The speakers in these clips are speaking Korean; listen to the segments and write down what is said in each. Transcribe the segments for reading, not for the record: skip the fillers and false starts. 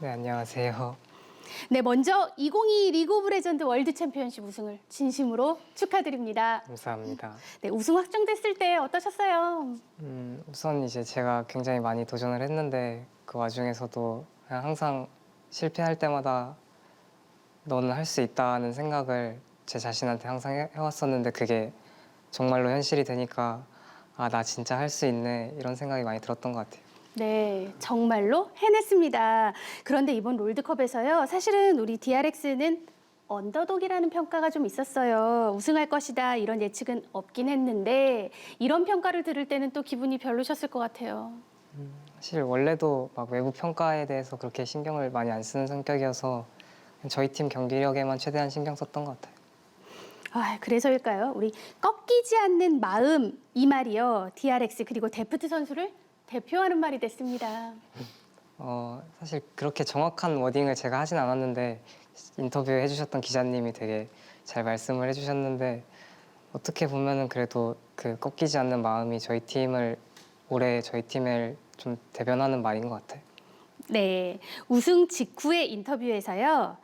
네, 안녕하세요. 네, 먼저 2022 리그 오브 레전드 월드 챔피언십 우승을 진심으로 축하드립니다. 감사합니다. 네, 우승 확정됐을 때 어떠셨어요? 우선 이제 제가 굉장히 많이 도전을 했는데 그 와중에서도 그냥 항상 실패할 때마다 너는 할 수 있다는 생각을 제 자신한테 항상 해왔었는데 그게 정말로 현실이 되니까 아, 나 진짜 할 수 있네 이런 생각이 많이 들었던 것 같아요. 네, 정말로 해냈습니다. 그런데 이번 롤드컵에서요, 사실은 우리 DRX는 언더독이라는 평가가 좀 있었어요. 우승할 것이다 이런 예측은 없긴 했는데 이런 평가를 들을 때는 또 기분이 별로셨을 것 같아요. 사실 원래도 막 외부 평가에 대해서 그렇게 신경을 많이 안 쓰는 성격이어서 저희 팀 경기력에만 최대한 신경 썼던 것 같아요. 아, 그래서일까요? 우리 꺾이지 않는 마음 이 말이요. DRX 그리고 데프트 선수를 대표하는 말이 됐습니다. 사실 그렇게 정확한 워딩을 제가 하진 않았는데 인터뷰 해주셨던 기자님이 되게 잘 말씀을 해주셨는데 어떻게 보면은 그래도 그 꺾이지 않는 마음이 올해 저희 팀을 좀 대변하는 말인 것 같아요. 네, 우승 직후의 인터뷰에서요.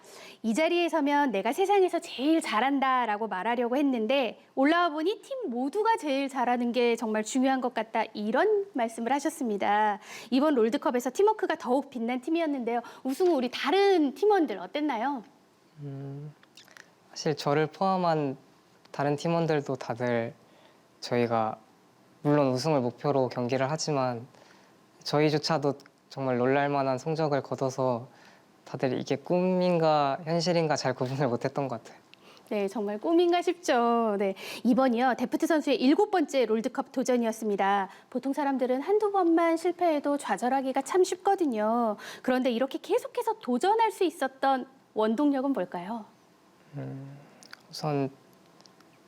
이 자리에 서면 내가 세상에서 제일 잘한다라고 말하려고 했는데 올라와 보니 팀 모두가 제일 잘하는 게 정말 중요한 것 같다 이런 말씀을 하셨습니다. 이번 롤드컵에서 팀워크가 더욱 빛난 팀이었는데요. 우승 후 우리 다른 팀원들 어땠나요? 사실 저를 포함한 다른 팀원들도 다들 저희가 물론 우승을 목표로 경기를 하지만 저희조차도 정말 놀랄 만한 성적을 거둬서 다들 이게 꿈인가 현실인가 잘 구분을 못했던 것 같아요. 네, 정말 꿈인가 싶죠. 네, 이번이요 데프트 선수의 7번째 롤드컵 도전이었습니다. 보통 사람들은 한두 번만 실패해도 좌절하기가 참 쉽거든요. 그런데 이렇게 계속해서 도전할 수 있었던 원동력은 뭘까요? 우선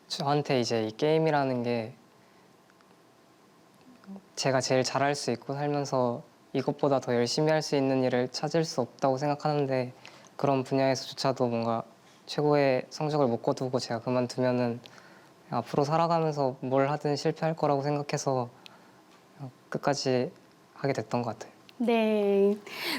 저한테 이제 이 게임이라는 게 제가 제일 잘할 수 있고 살면서 이것보다 더 열심히 할 수 있는 일을 찾을 수 없다고 생각하는데 그런 분야에서조차도 뭔가 최고의 성적을 못 거두고 제가 그만두면은 앞으로 살아가면서 뭘 하든 실패할 거라고 생각해서 끝까지 하게 됐던 것 같아요. 네,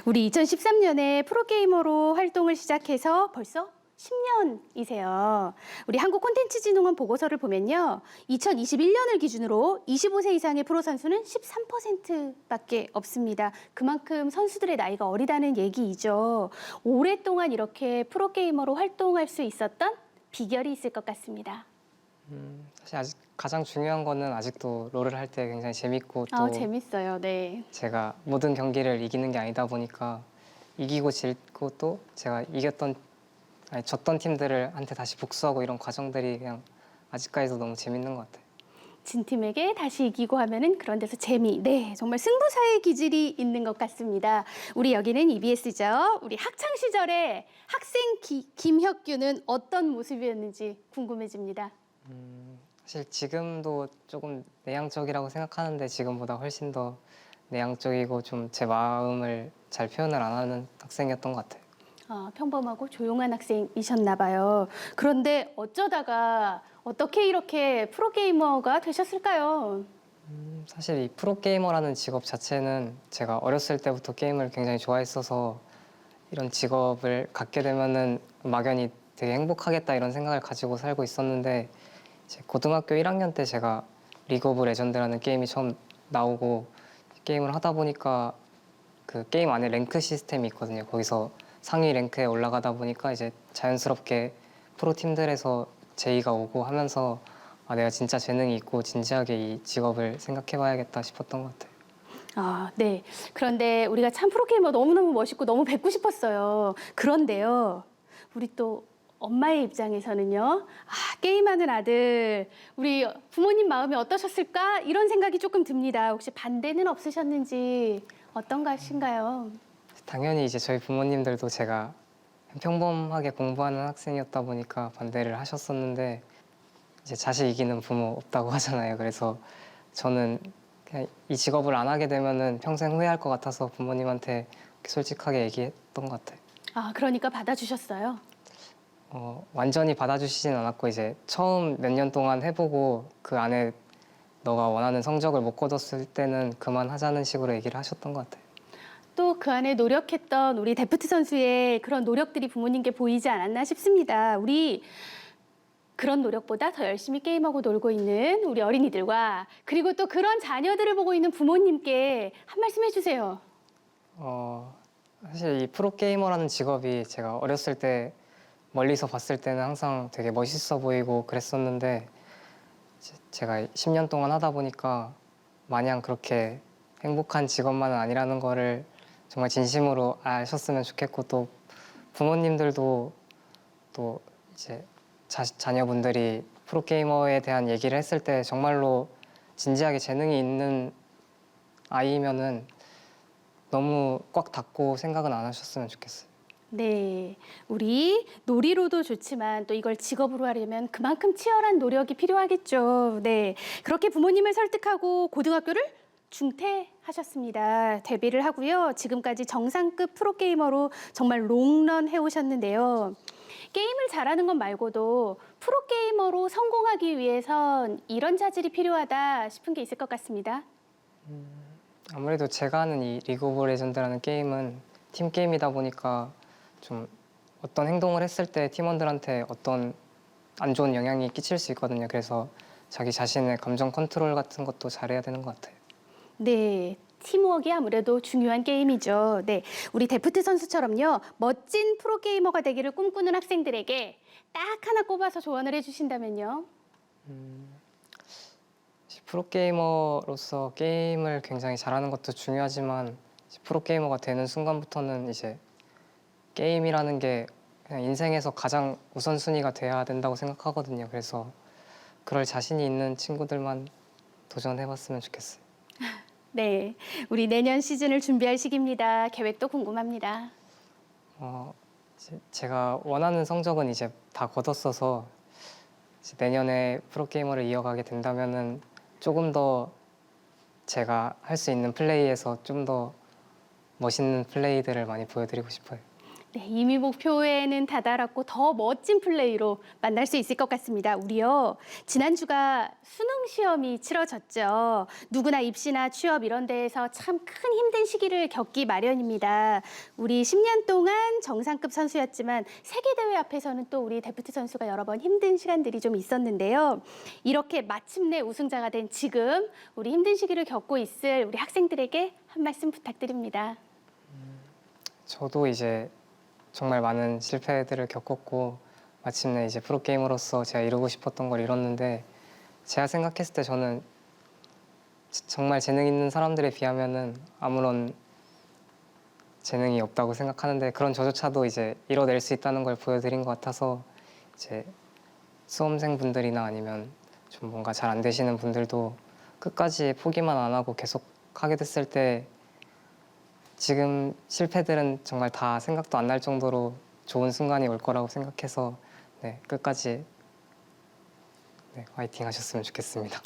우리 2013년에 프로게이머로 활동을 시작해서 벌써 10년이세요. 우리 한국콘텐츠진흥원 보고서를 보면요. 2021년을 기준으로 25세 이상의 프로 선수는 13%밖에 없습니다. 그만큼 선수들의 나이가 어리다는 얘기이죠. 오랫동안 이렇게 프로게이머로 활동할 수 있었던 비결이 있을 것 같습니다. 사실 아직 가장 중요한 거는 아직도 롤을 할 때 굉장히 재밌고 또 재밌어요. 네. 제가 모든 경기를 이기는 게 아니다 보니까 이기고 질고 또 제가 졌던 팀들한테 다시 복수하고 이런 과정들이 그냥 아직까지도 너무 재밌는 것 같아요. 진 팀에게 다시 이기고 하면은 그런 데서 재미, 네, 정말 승부사의 기질이 있는 것 같습니다. 우리 여기는 EBS죠. 우리 학창 시절에 학생 김혁규는 어떤 모습이었는지 궁금해집니다. 사실 지금도 조금 내향적이라고 생각하는데 지금보다 훨씬 더 내향적이고 좀 제 마음을 잘 표현을 안 하는 학생이었던 것 같아요. 평범하고 조용한 학생이셨나 봐요. 그런데 어쩌다가 어떻게 이렇게 프로게이머가 되셨을까요? 사실 이 프로게이머라는 직업 자체는 제가 어렸을 때부터 게임을 굉장히 좋아했어서 이런 직업을 갖게 되면은 막연히 되게 행복하겠다 이런 생각을 가지고 살고 있었는데 이제 고등학교 1학년 때 제가 리그 오브 레전드라는 게임이 처음 나오고 게임을 하다 보니까 그 게임 안에 랭크 시스템이 있거든요. 거기서 상위 랭크에 올라가다 보니까 이제 자연스럽게 프로 팀들에서 제의가 오고 하면서 아, 내가 진짜 재능이 있고 진지하게 이 직업을 생각해봐야겠다 싶었던 것 같아요. 네. 그런데 우리가 참 프로게이머 너무너무 멋있고 너무 뵙고 싶었어요. 그런데요, 우리 또 엄마의 입장에서는요, 게임하는 아들, 우리 부모님 마음이 어떠셨을까? 이런 생각이 조금 듭니다. 혹시 반대는 없으셨는지 어떤 것인가요? 당연히 이제 저희 부모님들도 제가 평범하게 공부하는 학생이었다 보니까 반대를 하셨었는데 이제 자식 이기는 부모 없다고 하잖아요. 그래서 저는 그냥 이 직업을 안 하게 되면은 평생 후회할 것 같아서 부모님한테 솔직하게 얘기했던 것 같아요. 그러니까 받아주셨어요. 완전히 받아주시진 않았고 이제 처음 몇 년 동안 해보고 그 안에 너가 원하는 성적을 못 거뒀을 때는 그만하자는 식으로 얘기를 하셨던 것 같아요. 또 그 안에 노력했던 우리 데프트 선수의 그런 노력들이 부모님께 보이지 않았나 싶습니다. 우리 그런 노력보다 더 열심히 게임하고 놀고 있는 우리 어린이들과 그리고 또 그런 자녀들을 보고 있는 부모님께 한 말씀 해주세요. 사실 이 프로게이머라는 직업이 제가 어렸을 때 멀리서 봤을 때는 항상 되게 멋있어 보이고 그랬었는데 제가 10년 동안 하다 보니까 마냥 그렇게 행복한 직업만은 아니라는 거를 정말 진심으로 아셨으면 좋겠고 또 부모님들도 또 이제 자녀분들이 프로게이머에 대한 얘기를 했을 때 정말로 진지하게 재능이 있는 아이면은 너무 꽉 닫고 생각은 안 하셨으면 좋겠어요. 네, 우리 놀이로도 좋지만 또 이걸 직업으로 하려면 그만큼 치열한 노력이 필요하겠죠. 네, 그렇게 부모님을 설득하고 고등학교를 중퇴하셨습니다. 데뷔를 하고요. 지금까지 정상급 프로게이머로 정말 롱런 해오셨는데요. 게임을 잘하는 것 말고도 프로게이머로 성공하기 위해선 이런 자질이 필요하다 싶은 게 있을 것 같습니다. 아무래도 제가 하는 이 리그 오브 레전드라는 게임은 팀 게임이다 보니까 좀 어떤 행동을 했을 때 팀원들한테 어떤 안 좋은 영향이 끼칠 수 있거든요. 그래서 자기 자신의 감정 컨트롤 같은 것도 잘해야 되는 것 같아요. 네, 팀워크가 아무래도 중요한 게임이죠. 네, 우리 데프트 선수처럼요, 멋진 프로게이머가 되기를 꿈꾸는 학생들에게 딱 하나 꼽아서 조언을 해주신다면요. 프로게이머로서 게임을 굉장히 잘하는 것도 중요하지만 프로게이머가 되는 순간부터는 이제 게임이라는 게 그냥 인생에서 가장 우선순위가 돼야 된다고 생각하거든요. 그래서 그럴 자신이 있는 친구들만 도전해봤으면 좋겠어요. 네, 우리 내년 시즌을 준비할 시기입니다. 계획도 궁금합니다. 제가 원하는 성적은 이제 다 거뒀어서 이제 내년에 프로게이머를 이어가게 된다면은 조금 더 제가 할 수 있는 플레이에서 좀 더 멋있는 플레이들을 많이 보여드리고 싶어요. 네, 이미 목표에는 다다랐고 더 멋진 플레이로 만날 수 있을 것 같습니다. 우리요, 지난주가 수능 시험이 치러졌죠. 누구나 입시나 취업 이런 데에서 참 큰 힘든 시기를 겪기 마련입니다. 우리 10년 동안 정상급 선수였지만 세계대회 앞에서는 또 우리 데프트 선수가 여러 번 힘든 시간들이 좀 있었는데요. 이렇게 마침내 우승자가 된 지금 우리 힘든 시기를 겪고 있을 우리 학생들에게 한 말씀 부탁드립니다. 저도 이제 정말 많은 실패들을 겪었고 마침내 이제 프로게이머로서 제가 이루고 싶었던 걸 이뤘는데 제가 생각했을 때 저는 정말 재능 있는 사람들에 비하면은 아무런 재능이 없다고 생각하는데 그런 저조차도 이제 이뤄낼 수 있다는 걸 보여드린 것 같아서 이제 수험생분들이나 아니면 좀 뭔가 잘 안 되시는 분들도 끝까지 포기만 안 하고 계속 하게 됐을 때 지금 실패들은 정말 다 생각도 안 날 정도로 좋은 순간이 올 거라고 생각해서 네, 끝까지 화이팅 하셨으면 좋겠습니다.